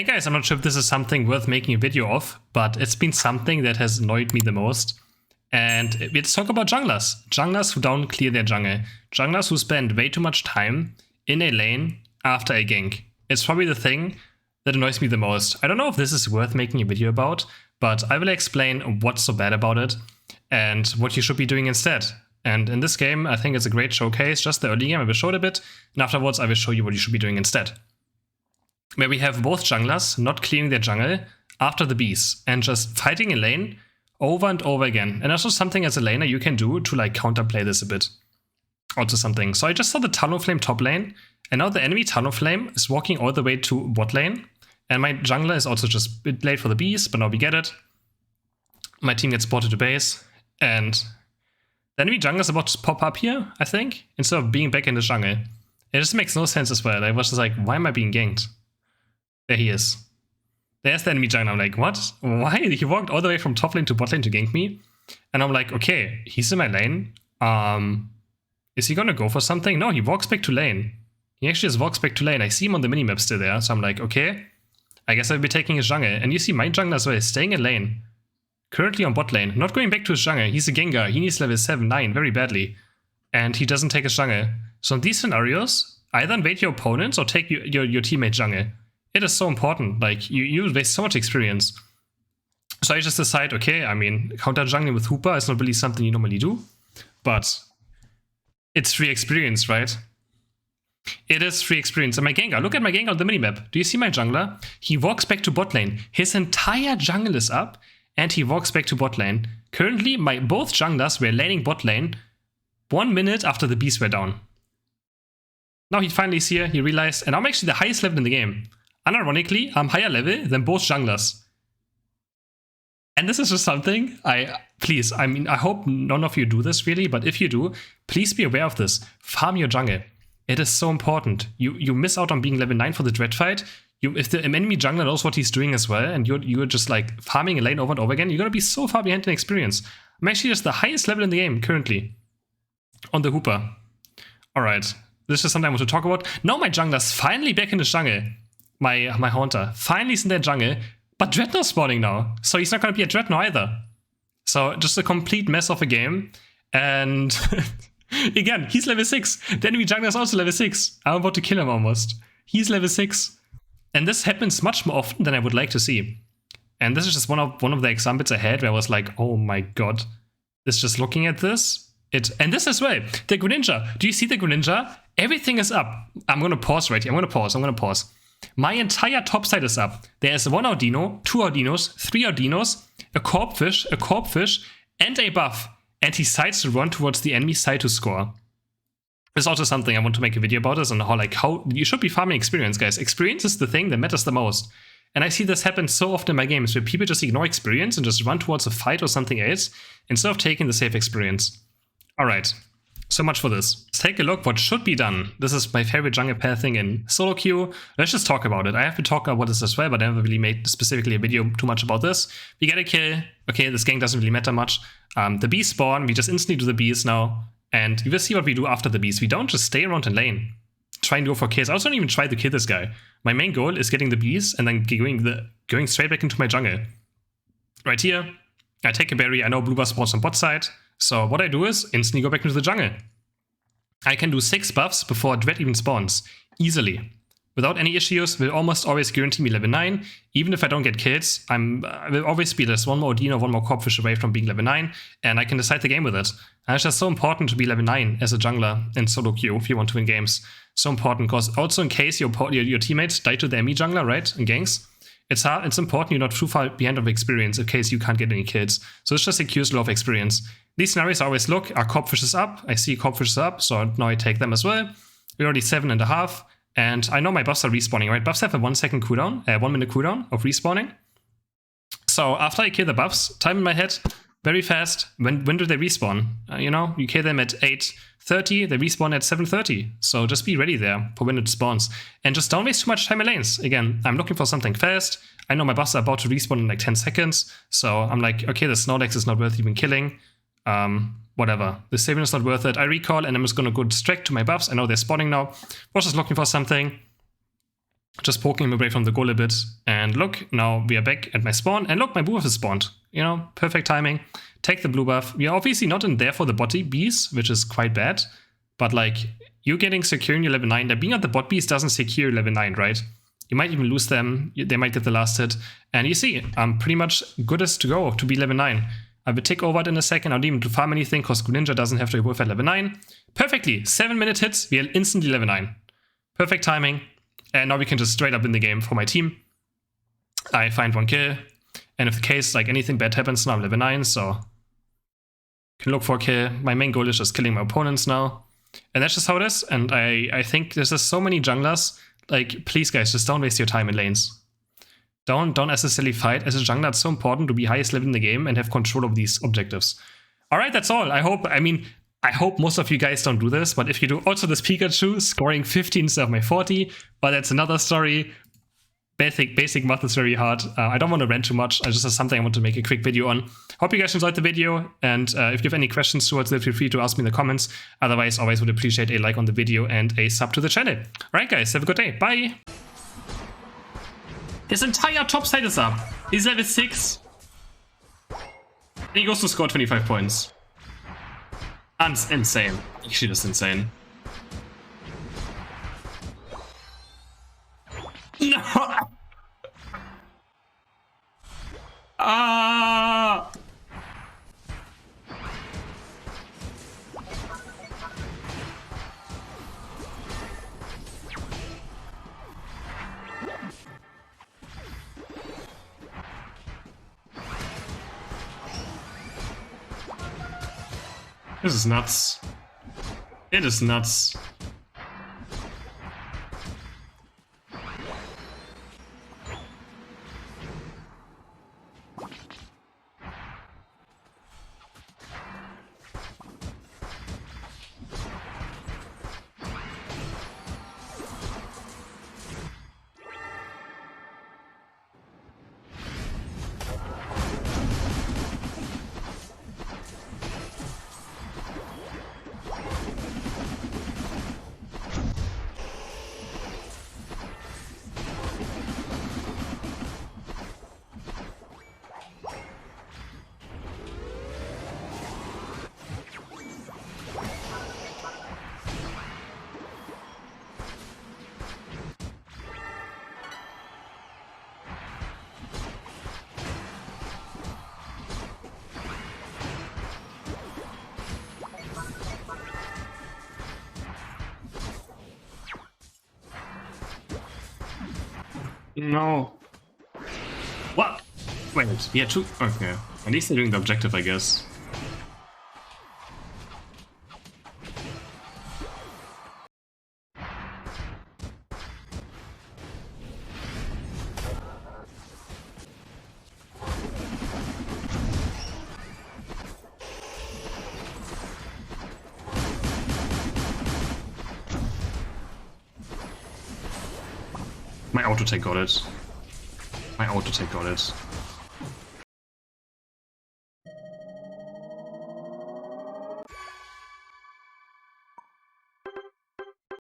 Hey guys, I'm not sure if this is something worth making a video of, but it's been something that has annoyed me the most. And let's talk about junglers. Junglers who don't clear their jungle. Junglers who spend way too much time in a lane after a gank. It's probably the thing that annoys me the most. I don't know if this is worth making a video about, but I will explain what's so bad about it and what you should be doing instead. And in this game, I think it's a great showcase. Just the early game, I will show it a bit, and afterwards I will show you what you should be doing instead. Where we have both junglers not clearing their jungle after the bees and just fighting in lane over and over again. And also something as a laner you can do to like counterplay this a bit. Also something. So I just saw the Talonflame top lane, and now the enemy Talonflame is walking all the way to bot lane. And my jungler is also just a bit late for the bees, but now we get it. My team gets spotted to base, and the enemy jungler is about to pop up here, I think, instead of being back in the jungle. It just makes no sense as well. I was just like, why am I being ganked? There he is. There's the enemy jungler. I'm like, what? Why? He walked all the way from top lane to bot lane to gank me. And I'm like, okay, he's in my lane. Is he gonna go for something? No, he walks back to lane. He actually just walks back to lane. I see him on the minimap still there. So I'm like, okay, I guess I'll be taking his jungle. And you see my jungler as well, staying in lane. Currently on bot lane. Not going back to his jungle. He's a Gengar. He needs level 7, 9 very badly. And he doesn't take his jungle. So in these scenarios, either invade your opponents or take your teammate jungle. It is so important. Like, you waste so much experience. So I just decide, okay, I mean, counter jungling with Hooper is not really something you normally do, but it's free experience, right? It is free experience. And my Gengar, look at my Gengar on the minimap. Do you see my jungler? He walks back to bot lane. His entire jungle is up, and he walks back to bot lane. Currently, both junglers were laning bot lane 1 minute after the bees were down. Now he finally is here, he realized, and I'm actually the highest level in the game. Unironically, I'm higher level than both junglers. And this is just something I hope none of you do this really, but if you do, please be aware of this. Farm your jungle. It is so important. You miss out on being level 9 for the dread fight. If the enemy jungler knows what he's doing as well, and you're just like farming a lane over and over again, you're gonna be so far behind in experience. I'm actually just the highest level in the game currently. On the Hooper. Alright. This is something I want to talk about. Now my jungler's finally back in the jungle. My Haunter finally is in their jungle, but Dreadnought's spawning now, so he's not going to be a Dreadnought either. So just a complete mess of a game, and again, he's level 6. The enemy jungler is also level 6. I'm about to kill him almost. He's level 6. And this happens much more often than I would like to see. And this is just one of the examples I had where I was like, oh my god. It's just looking at this. And this as well. The Greninja. Do you see the Greninja? Everything is up. I'm going to pause right here. I'm going to pause. My entire top side is up. There is 1 Audino, 2 Audinos, 3 Audinos, a Corpfish, and a buff. And he decides to run towards the enemy side to score. There's also something I want to make a video about this, and how you should be farming experience, guys. Experience is the thing that matters the most. And I see this happen so often in my games, where people just ignore experience and just run towards a fight or something else, instead of taking the safe experience. Alright. So much for this. Let's take a look what should be done. This is my favorite jungle pathing in solo queue. Let's just talk about it. I have to talk about this as well, but I never really made specifically a video too much about this. We get a kill. Okay, this gank doesn't really matter much. The bees spawn. We just instantly do the bees now. And you will see what we do after the bees. We don't just stay around in lane. Try and go for kills. I also don't even try to kill this guy. My main goal is getting the bees and then going straight back into my jungle. Right here, I take a berry. I know blue buff spawns on bot side. So what I do is instantly go back into the jungle. I can do 6 buffs before Dread even spawns. Easily. Without any issues, will almost always guarantee me level 9. Even if I don't get kills, I will always be just 1 more Audino, 1 more Corpfish away from being level 9, and I can decide the game with it. And it's just so important to be level 9 as a jungler in solo queue if you want to win games. So important, because also in case your teammates die to the enemy jungler, right, in ganks, it's important you're not too far behind of experience in case you can't get any kills. So it's just secures a lot of experience. These scenarios I always look, our Corpfish is up, I see Corpfish is up, so now I take them as well. We're already 7.5, and I know my buffs are respawning, right? Buffs have a 1 second cooldown, 1 minute cooldown of respawning. So after I kill the buffs, time in my head, very fast. When do they respawn? You kill them at 8:30, they respawn at 7:30. So just be ready there for when it spawns. And just don't waste too much time in lanes. Again, I'm looking for something fast. I know my buffs are about to respawn in like 10 seconds. So I'm like, okay, the Snorlax is not worth even killing. Whatever. The saving is not worth it. I recall and I'm just gonna go straight to my buffs. I know they're spawning now. Was just looking for something. Just poking him away from the goal a bit. And look, now we are back at my spawn. And look, my blue buff is spawned. You know, perfect timing. Take the blue buff. We are obviously not in there for the bot bees, which is quite bad. But like, you getting secure in your level 9. That being at the bot bees doesn't secure level 9, right? You might even lose them. They might get the last hit. And you see, I'm pretty much good as to go to be level 9. I will take over it in a second. I don't even do farm anything because Greninja doesn't have to evolve at level 9. Perfectly. 7-minute hits. We are instantly level 9. Perfect timing. And now we can just straight up win the game for my team. I find 1 kill. And if the case, like anything bad happens, now I'm level 9, so can look for a kill. My main goal is just killing my opponents now. And that's just how it is. And I think there's just so many junglers. Like, please guys, just don't waste your time in lanes. Don't necessarily fight. As a jungler, it's so important to be highest level in the game and have control of these objectives. Alright, that's all. I hope most of you guys don't do this, but if you do, also this Pikachu scoring 15 instead of my 40, but that's another story. Basic math is very hard. I don't want to rant too much. I just have something I want to make a quick video on. Hope you guys enjoyed the video, and if you have any questions towards it, feel free to ask me in the comments. Otherwise, always would appreciate a like on the video and a sub to the channel. Alright guys, have a good day. Bye! His entire top side is up. He's level 6. And he goes to score 25 points. That's insane. Actually, just insane. No! Ah! This is nuts. It is nuts. No. What? Wait, yeah, two. Okay. At least they're doing the objective, I guess. My auto-take got it. My auto-take got it.